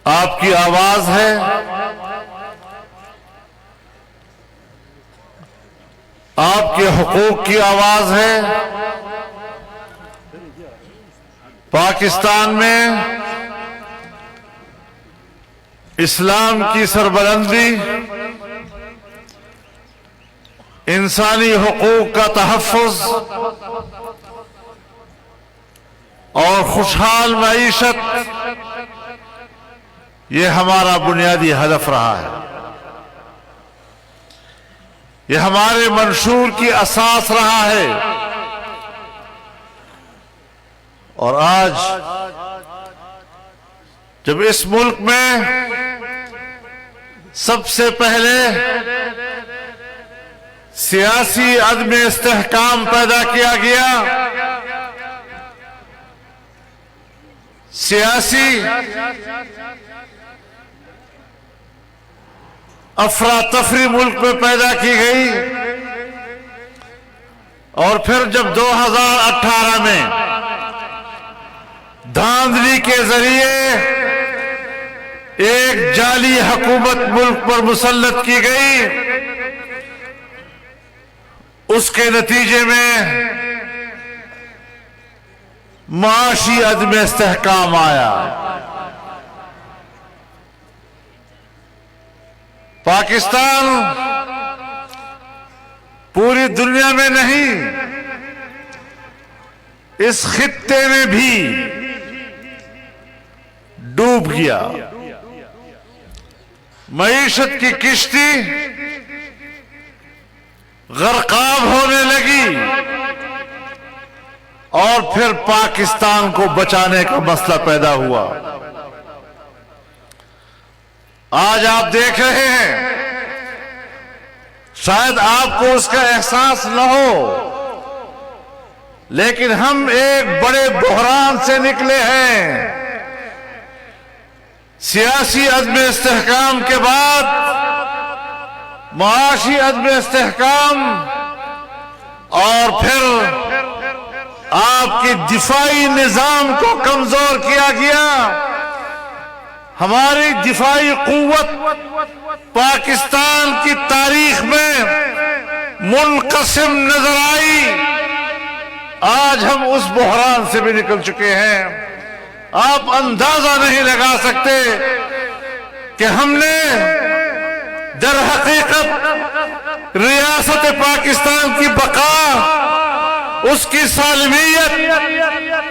آپ کی آواز ہے، آپ کے حقوق کی آواز ہے۔ پاکستان میں اسلام کی سربلندی، انسانی حقوق کا تحفظ اور خوشحال معیشت، یہ ہمارا بنیادی ہدف رہا ہے۔ یہ ہمارے منشور کی اساس رہا ہے، اور آج جب اس ملک میں سب سے پہلے سیاسی عدم استحکام پیدا کیا گیا، سیاسی افراتفری ملک میں پیدا کی گئی، اور پھر جب 2018 میں دھاندلی کے ذریعے ایک جعلی حکومت ملک پر مسلط کی گئی، اس کے نتیجے میں معاشی عدم استحکام آیا۔ پاکستان پوری دنیا میں نہیں، اس خطے میں بھی ڈوب گیا۔ معیشت کی کشتی غرقاب ہونے لگی، اور پھر پاکستان کو بچانے کا مسئلہ پیدا ہوا۔ آج آپ دیکھ رہے ہیں، شاید آپ کو اس کا احساس نہ ہو، لیکن ہم ایک بڑے بحران سے نکلے ہیں۔ سیاسی عدم استحکام کے بعد معاشی عدم استحکام، اور پھر آپ کے دفاعی نظام کو کمزور کیا گیا۔ ہماری دفاعی قوت پاکستان کی تاریخ میں منقسم نظر آئی۔ آج ہم اس بحران سے بھی نکل چکے ہیں۔ آپ اندازہ نہیں لگا سکتے کہ ہم نے در حقیقت ریاست پاکستان کی بقا، اس کی سالمیت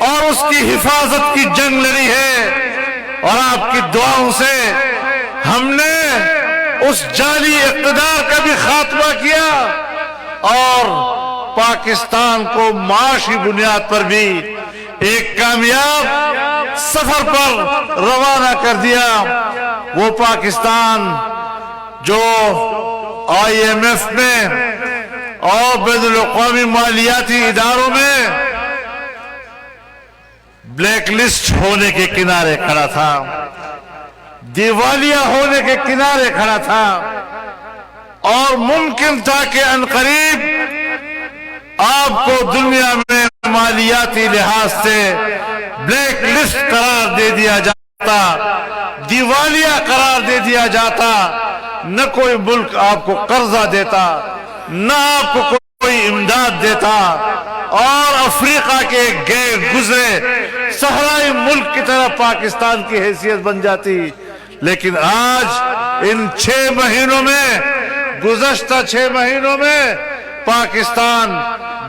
اور اس کی حفاظت کی جنگ لڑی ہے، اور آپ کی دعاؤں سے ہم نے اس جعلی اقتدار کا بھی خاتمہ کیا، اور پاکستان کو معاشی بنیاد پر بھی ایک کامیاب سفر پر روانہ کر دیا۔ وہ پاکستان جو آئی ایم ایف میں اور بین الاقوامی مالیاتی اداروں میں بلیک لسٹ ہونے کے کنارے کھڑا تھا، دیوالیہ ہونے کے کنارے کھڑا تھا، اور ممکن تھا کہ عنقریب آپ کو دنیا میں مالیاتی لحاظ سے بلیک لسٹ قرار دے دیا جاتا، دیوالیہ قرار دے دیا جاتا۔ نہ کوئی ملک آپ کو قرضہ دیتا، نہ آپ کو کوئی امداد دیتا، اور افریقہ کے غیر گزرے صحرائی ملک کی طرح پاکستان کی حیثیت بن جاتی۔ لیکن آج ان 6 مہینوں میں، گزشتہ 6 مہینوں میں، پاکستان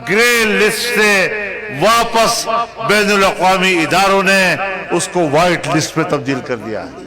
گرے لسٹ سے واپس بین الاقوامی اداروں نے اس کو وائٹ لسٹ پہ تبدیل کر دیا ہے۔